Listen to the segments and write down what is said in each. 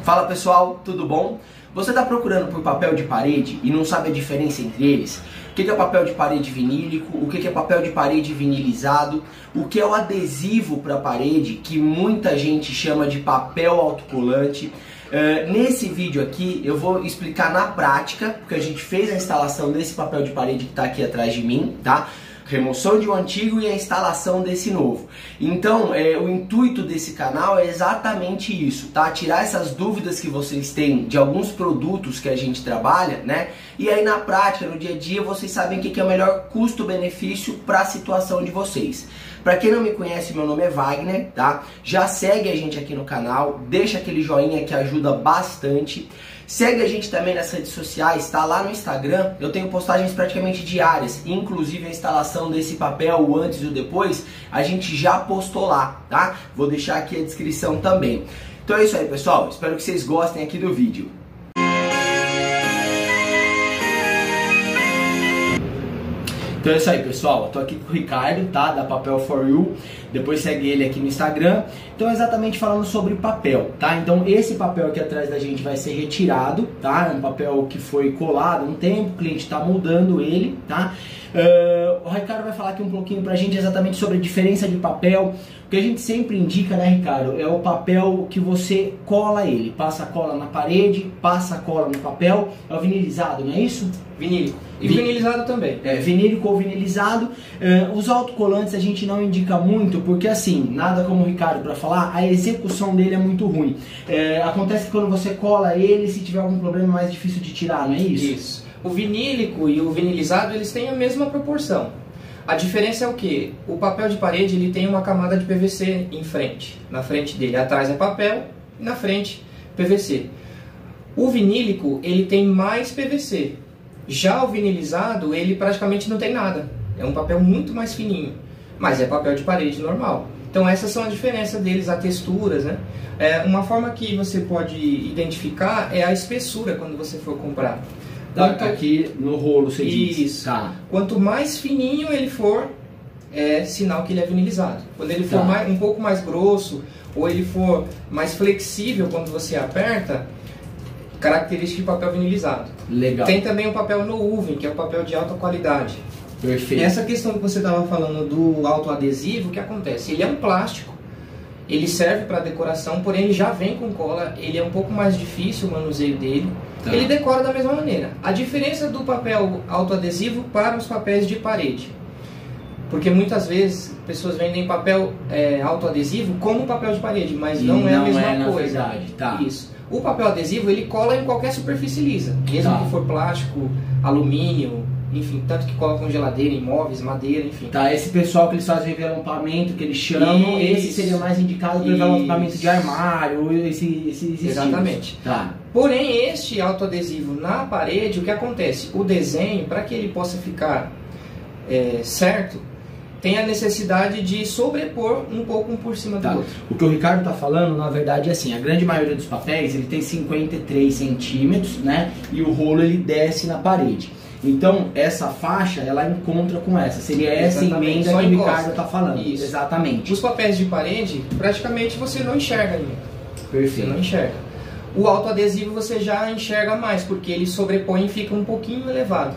Fala pessoal, tudo bom? Você está procurando por papel de parede e não sabe a diferença entre eles? O que é papel de parede vinílico, o que é papel de parede vinilizado, o que é o adesivo para parede, que muita gente chama de papel autocolante. Nesse vídeo aqui eu vou explicar na prática, porque a gente fez a instalação desse papel de parede que está aqui atrás de mim, tá? Remoção de um antigo e a instalação desse novo. Então, o intuito desse canal é exatamente isso, tá? Tirar essas dúvidas que vocês têm de alguns produtos que a gente trabalha, né? E aí na prática, no dia a dia, vocês sabem o que é o melhor custo-benefício para a situação de vocês. Para quem não me conhece, meu nome é Wagner, tá? Já segue a gente aqui no canal, deixa aquele joinha que ajuda bastante. Segue a gente também nas redes sociais, tá? Lá no Instagram eu tenho postagens praticamente diárias, inclusive a instalação desse papel, o antes e o depois, a gente já postou lá, tá? Vou deixar aqui a descrição também. Então é isso aí, pessoal, espero que vocês gostem aqui do vídeo. Então é isso aí, pessoal, eu tô aqui com o Ricardo, tá, da Papel For You, depois segue ele aqui no Instagram. Então exatamente falando sobre papel, tá, então esse papel aqui atrás da gente vai ser retirado, tá, é um papel que foi colado um tempo, o cliente tá mudando ele, tá. O Ricardo vai falar aqui um pouquinho pra gente exatamente sobre a diferença de papel. O que a gente sempre indica, né, Ricardo, é o papel que você cola ele, passa a cola na parede, passa a cola no papel, é o vinilizado, não é isso? Vinílico. E vinilizado também. Vinílico ou vinilizado. Os autocolantes a gente não indica muito, porque assim, nada como o Ricardo para falar, a execução dele é muito ruim. Acontece que quando você cola ele, se tiver algum problema é mais difícil de tirar, não é isso? Isso. O vinílico e o vinilizado, eles têm a mesma proporção. A diferença é o que? O papel de parede ele tem uma camada de PVC em frente. Na frente dele, atrás é papel, e na frente PVC. O vinílico ele tem mais PVC. Já o vinilizado ele praticamente não tem nada. É um papel muito mais fininho, mas é papel de parede normal. Então essas são as diferenças deles, as texturas, né? Uma forma que você pode identificar é a espessura quando você for comprar. Aqui no rolo você diz. Isso. Tá. Quanto mais fininho ele for, é sinal que ele é vinilizado. Quando ele for um pouco mais grosso, ou ele for mais flexível quando você aperta, característica de papel vinilizado. Legal. Tem também o papel no UV, que é o papel de alta qualidade. Perfeito. Essa questão que você estava falando do autoadesivo, o que acontece? Ele é um plástico, ele serve para decoração, porém ele já vem com cola, ele é um pouco mais difícil o manuseio dele. Ele decora da mesma maneira. A diferença do papel autoadesivo para os papéis de parede. Porque muitas vezes pessoas vendem papel autoadesivo como papel de parede, mas não é a mesma coisa. Verdade. Tá. Isso. O papel adesivo ele cola em qualquer superfície lisa, mesmo que for plástico, alumínio, enfim, tanto que cola com geladeira, imóveis, madeira, enfim. Tá, esse pessoal que eles fazem envelopamento, que eles chamam, esse seria mais indicado para envelopamento de armário, esses exatamente. Tá. Porém, este autoadesivo na parede, o que acontece? O desenho, para que ele possa ficar certo, tem a necessidade de sobrepor um pouco um por cima do outro. O que o Ricardo está falando, na verdade, é assim, a grande maioria dos papéis, ele tem 53 centímetros, né, e o rolo ele desce na parede. Então, essa faixa, ela encontra com essa. Seria essa emenda que o Ricardo está falando. Isso. Exatamente. Os papéis de parede, praticamente você não enxerga ainda. Perfeito. Você não enxerga. O autoadesivo você já enxerga mais, porque ele sobrepõe e fica um pouquinho elevado.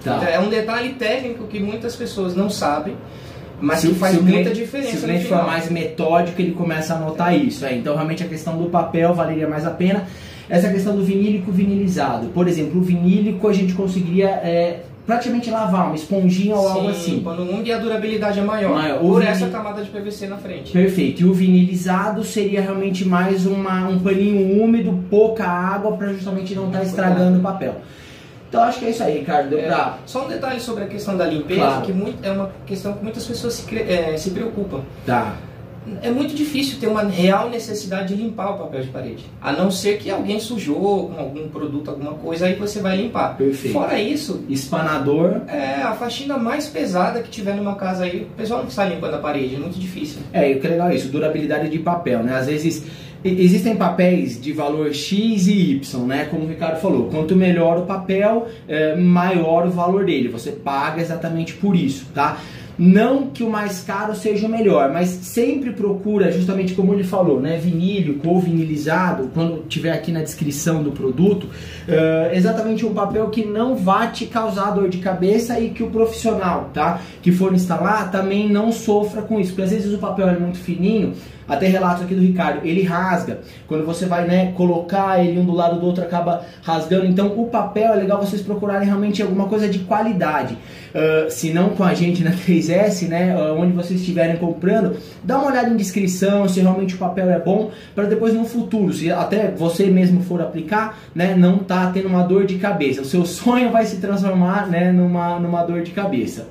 Tá. Então, é um detalhe técnico que muitas pessoas não sabem, mas que faz muita diferença. Se o cliente for mais metódico, ele começa a notar isso. Então, realmente, a questão do papel valeria mais a pena. Essa questão do vinílico vinilizado. Por exemplo, o vinílico a gente conseguiria praticamente lavar, uma esponjinha ou algo assim. Quando um e a durabilidade é maior. Por essa camada de PVC na frente. Perfeito. E o vinilizado seria realmente mais um paninho úmido, pouca água, para justamente não estar estragando o papel. Então acho que é isso aí, Ricardo. Só um detalhe sobre a questão da limpeza, que é uma questão que muitas pessoas se preocupam. Tá. É muito difícil ter uma real necessidade de limpar o papel de parede. A não ser que alguém sujou com algum produto, alguma coisa, aí você vai limpar. Perfeito. Fora isso, espanador. A faxina mais pesada que tiver numa casa aí, o pessoal não está limpando a parede, é muito difícil. E o que é legal é isso, durabilidade de papel, né? Às vezes existem papéis de valor X e Y, né? Como o Ricardo falou, quanto melhor o papel, maior o valor dele. Você paga exatamente por isso, tá? Não que o mais caro seja o melhor, mas sempre procura, justamente como ele falou, né, vinílico ou vinilizado, quando tiver aqui na descrição do produto, exatamente um papel que não vá te causar dor de cabeça e que o profissional, tá, que for instalar também não sofra com isso, porque às vezes o papel é muito fininho, até relato aqui do Ricardo, ele rasga, quando você vai, né, colocar ele um do lado do outro acaba rasgando, então o papel é legal vocês procurarem realmente alguma coisa de qualidade, se não com a gente na 3S, né, onde vocês estiverem comprando, dá uma olhada em descrição, se realmente o papel é bom, para depois no futuro, se até você mesmo for aplicar, né, não tá tendo uma dor de cabeça, o seu sonho vai se transformar, né, numa dor de cabeça.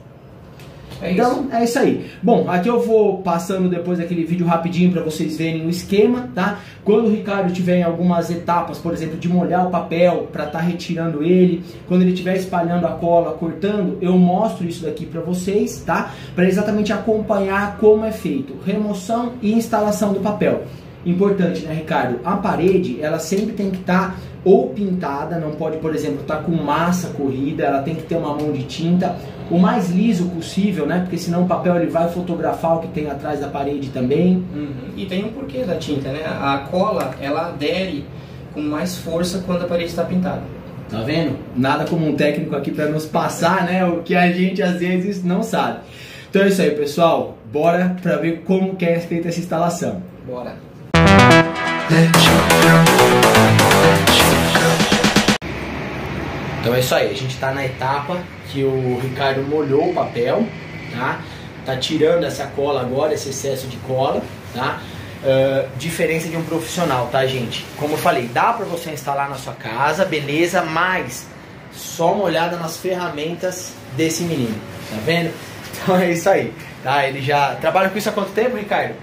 Então é isso aí. Bom, aqui eu vou passando depois aquele vídeo rapidinho para vocês verem o esquema, tá? Quando o Ricardo tiver em algumas etapas, por exemplo, de molhar o papel para estar retirando ele, quando ele estiver espalhando a cola, cortando, eu mostro isso daqui para vocês, tá? Para exatamente acompanhar como é feito remoção e instalação do papel. Importante, né, Ricardo? A parede, ela sempre tem que estar ou pintada, não pode, por exemplo, estar com massa corrida, ela tem que ter uma mão de tinta, o mais liso possível, né? Porque senão o papel ele vai fotografar o que tem atrás da parede também. E tem um porquê da tinta, né? A cola, ela adere com mais força quando a parede está pintada. Tá vendo? Nada como um técnico aqui para nos passar, né? O que a gente às vezes não sabe. Então é isso aí, pessoal. Bora para ver como que é feita essa instalação. Bora. Então é isso aí, a gente está na etapa que o Ricardo molhou o papel, tá? Tá tirando essa cola agora, esse excesso de cola, tá? Diferença de um profissional, tá, gente? Como eu falei, dá para você instalar na sua casa, beleza, mas só uma olhada nas ferramentas desse menino, tá vendo? Então é isso aí, tá? Ele já trabalha com isso há quanto tempo, Ricardo?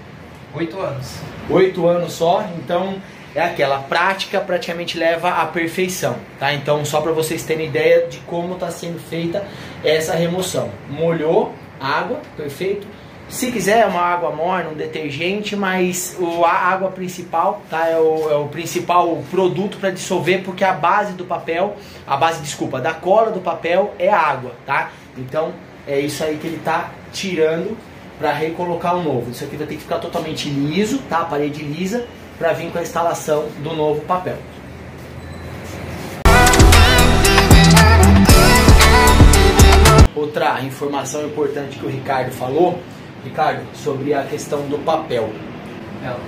8 anos. 8 anos só, então é aquela prática praticamente leva à perfeição, tá? Então só para vocês terem ideia de como está sendo feita essa remoção. Molhou, água, perfeito. Se quiser uma água morna, um detergente, mas a água principal, tá? É o principal produto para dissolver, porque a base do papel, da cola do papel é a água, tá? Então é isso aí que ele está tirando para recolocar o novo. Isso aqui vai ter que ficar totalmente liso, tá? A parede lisa, para vir com a instalação do novo papel. Outra informação importante que o Ricardo falou, Ricardo, sobre a questão do papel.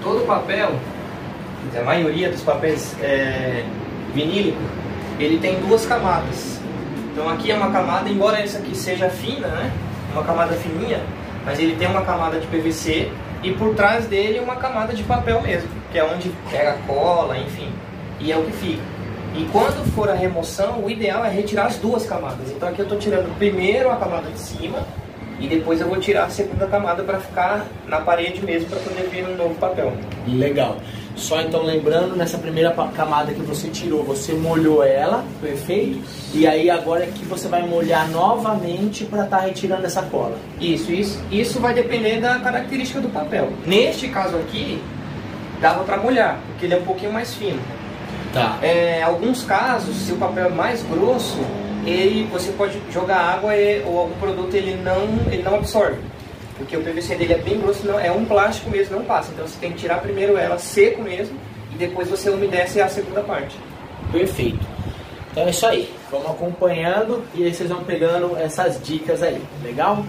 Todo papel, a maioria dos papéis vinílicos, ele tem 2 camadas. Então aqui é uma camada, embora essa aqui seja fina, né? Uma camada fininha, mas ele tem uma camada de PVC e por trás dele uma camada de papel mesmo, que é onde pega cola, enfim, e é o que fica. E quando for a remoção, o ideal é retirar as 2 camadas. Então aqui eu estou tirando primeiro a camada de cima e depois eu vou tirar a segunda camada para ficar na parede mesmo, para poder vir um novo papel. Legal. Só então lembrando, nessa primeira camada que você tirou, você molhou ela, perfeito? E aí agora é que você vai molhar novamente para estar retirando essa cola. Isso vai depender da característica do papel. Neste caso aqui, dava para molhar, porque ele é um pouquinho mais fino. Tá. Alguns casos, se o papel é mais grosso, você pode jogar água ou algum produto ele não absorve. Porque o PVC dele é bem grosso, é um plástico mesmo, não passa. Então você tem que tirar primeiro ela seco mesmo e depois você umedece a segunda parte. Perfeito. Então é isso aí. Vamos acompanhando e aí vocês vão pegando essas dicas aí. Legal?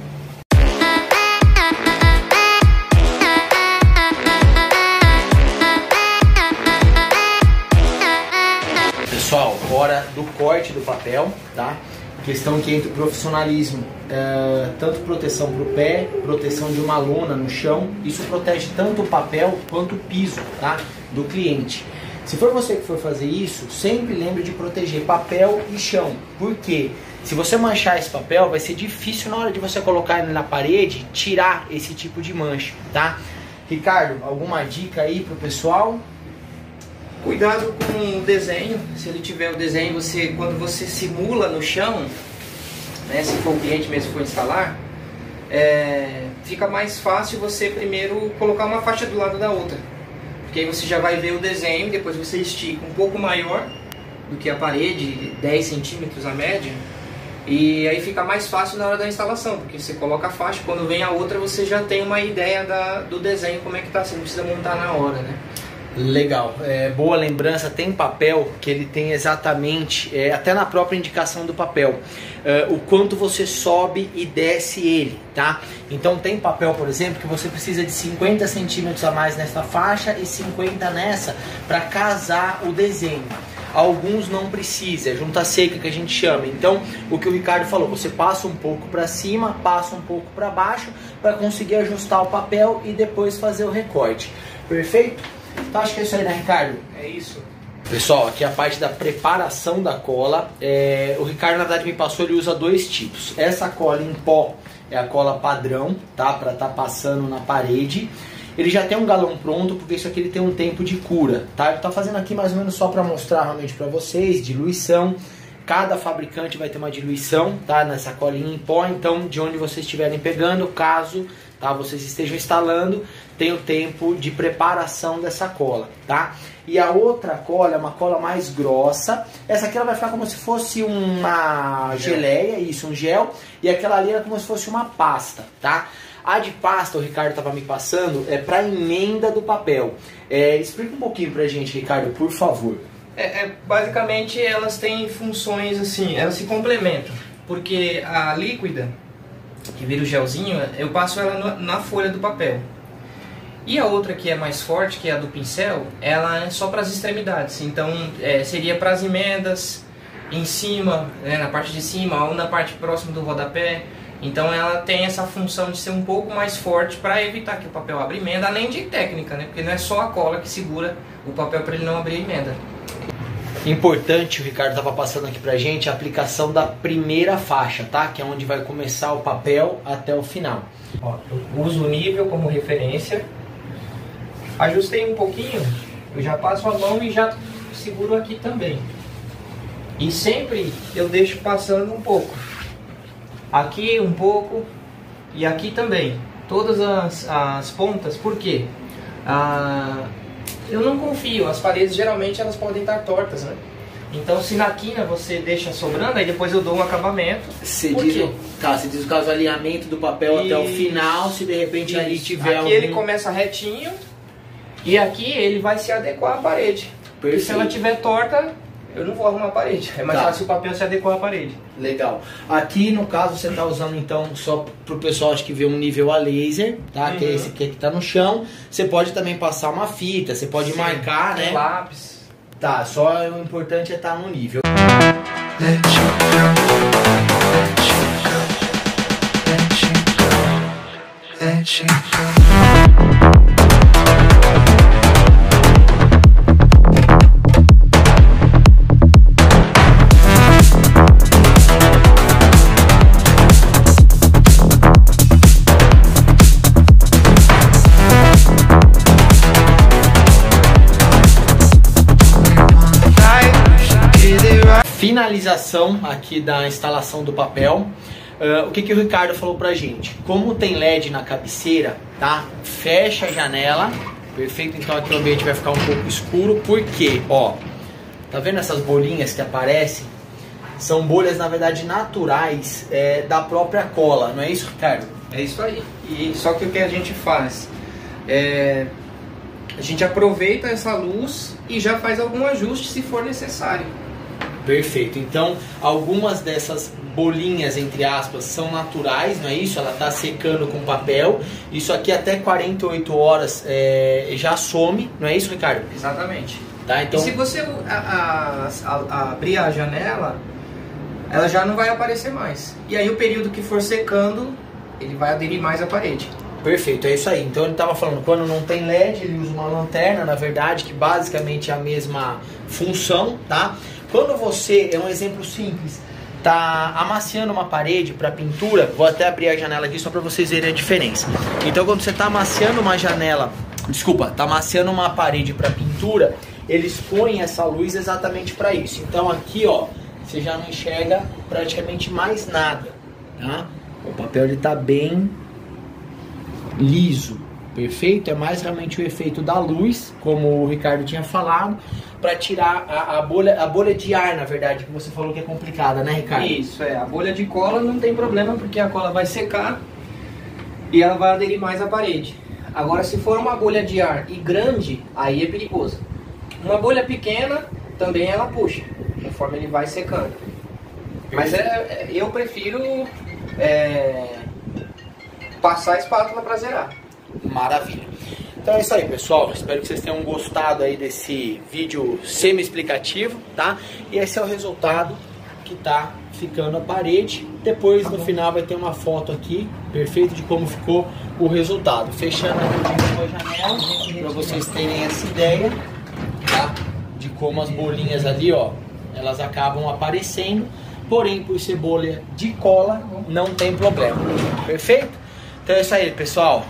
Pessoal, hora do corte do papel, tá? Questão que entra o profissionalismo, tanto proteção para o pé, proteção de uma lona no chão, isso protege tanto o papel quanto o piso, tá? Do cliente. Se for você que for fazer isso, sempre lembre de proteger papel e chão. Por quê? Se você manchar esse papel, vai ser difícil na hora de você colocar ele na parede, tirar esse tipo de mancha, tá? Ricardo, alguma dica aí pro pessoal? Cuidado com o desenho. Se ele tiver o desenho, quando você simula no chão, né, se for o cliente mesmo que for instalar, fica mais fácil você primeiro colocar uma faixa do lado da outra. Porque aí você já vai ver o desenho, depois você estica um pouco maior do que a parede, 10 centímetros a média, E aí fica mais fácil na hora da instalação, porque você coloca a faixa, quando vem a outra você já tem uma ideia do desenho, como é que tá, você não precisa montar na hora, né? Legal, boa lembrança. Tem papel que ele tem exatamente, até na própria indicação do papel, o quanto você sobe e desce ele, tá? Então tem papel, por exemplo, que você precisa de 50 centímetros a mais nessa faixa e 50 nessa para casar o desenho. Alguns não precisa, é junta seca que a gente chama. Então, o que o Ricardo falou, você passa um pouco para cima, passa um pouco para baixo para conseguir ajustar o papel e depois fazer o recorte. Perfeito? Então acho que é isso aí, né, Ricardo? É isso. Pessoal, aqui é a parte da preparação da cola. O Ricardo, na verdade, me passou, ele usa dois tipos. Essa cola em pó é a cola padrão, tá? Para estar passando na parede. Ele já tem um galão pronto, porque isso aqui ele tem um tempo de cura, tá? Ele tá fazendo aqui mais ou menos só para mostrar realmente para vocês, diluição. Cada fabricante vai ter uma diluição, tá? Nessa colinha em pó, então de onde vocês estiverem pegando, caso, tá, vocês estejam instalando, tem o tempo de preparação dessa cola, tá? E a outra cola é uma cola mais grossa. Essa aqui ela vai ficar como se fosse uma geleia, isso, um gel, e aquela ali é como se fosse uma pasta, tá? A de pasta, o Ricardo estava me passando, é para emenda do papel. Explica um pouquinho pra gente, Ricardo, por favor. Basicamente elas têm funções assim, elas se complementam, porque a líquida, que vira o gelzinho, eu passo ela na folha do papel. E a outra que é mais forte, que é a do pincel, ela é só para as extremidades, então seria para as emendas em cima, né, na parte de cima ou na parte próxima do rodapé. Então ela tem essa função de ser um pouco mais forte para evitar que o papel abra emenda, além de técnica, né? Porque não é só a cola que segura o papel para ele não abrir emenda. Importante, o Ricardo estava passando aqui pra gente, a aplicação da primeira faixa, tá? Que é onde vai começar o papel até o final. Ó, eu uso o nível como referência, ajustei um pouquinho, eu já passo a mão e já seguro aqui também. E sempre eu deixo passando um pouco. Aqui um pouco e aqui também. Todas as pontas, por quê? Eu não confio, as paredes geralmente elas podem estar tortas, né? Então se na quina você deixa sobrando, aí depois eu dou um acabamento. Você diz o caso do alinhamento do papel até o final, se de repente ali tiver aqui ele começa retinho e aqui ele vai se adequar à parede. Porque se ela estiver torta, eu não vou arrumar a parede. É mais fácil o papel se adequar à parede. Legal. Aqui no caso você está usando então só para o pessoal acho que ver um nível a laser, tá? Que é esse aqui que está no chão. Você pode também passar uma fita, você pode marcar, né? Lápis. Tá, só o importante é estar no nível. Finalização aqui da instalação do papel. O que o Ricardo falou pra gente? Como tem LED na cabeceira, tá? Fecha a janela, perfeito? Então aqui o ambiente vai ficar um pouco escuro, porque, ó, tá vendo essas bolinhas que aparecem? São bolhas, na verdade, naturais da própria cola, não é isso, Ricardo? É isso aí. E só que o que a gente faz? A gente aproveita essa luz e já faz algum ajuste se for necessário. Perfeito, então algumas dessas bolinhas, entre aspas, são naturais, não é isso? Ela está secando com papel, isso aqui até 48 horas já some, não é isso, Ricardo? Exatamente. Tá, então... E se você abrir a janela, ela já não vai aparecer mais. E aí o período que for secando, ele vai aderir mais à parede. Perfeito, é isso aí. Então ele estava falando, quando não tem LED, ele usa uma lanterna, na verdade, que basicamente é a mesma função, tá? Quando você, é um exemplo simples, tá amaciando uma parede para pintura, vou até abrir a janela aqui só para vocês verem a diferença. Então quando você tá amaciando uma janela, tá amaciando uma parede para pintura, eles põem essa luz exatamente para isso. Então aqui, ó, você já não enxerga praticamente mais nada, tá? O papel ele tá bem liso, perfeito? É mais realmente o efeito da luz, como o Ricardo tinha falado, para tirar a bolha de ar, na verdade, que você falou que é complicada, né, Ricardo? Isso, a bolha de cola não tem problema, porque a cola vai secar e ela vai aderir mais à parede. Agora, se for uma bolha de ar e grande, aí é perigoso. Uma bolha pequena, também ela puxa, conforme ele vai secando. Mas eu prefiro passar a espátula para zerar. Maravilha. Então é isso aí, pessoal. Espero que vocês tenham gostado aí desse vídeo semi-explicativo, tá? E esse é o resultado que tá ficando a parede. Depois, no final, vai ter uma foto aqui, perfeito, de como ficou o resultado. Fechando aqui a janela, para vocês terem essa ideia, tá? De como as bolinhas ali, ó, elas acabam aparecendo. Porém, por ser bolha de cola, não tem problema. Perfeito? Então é isso aí, pessoal.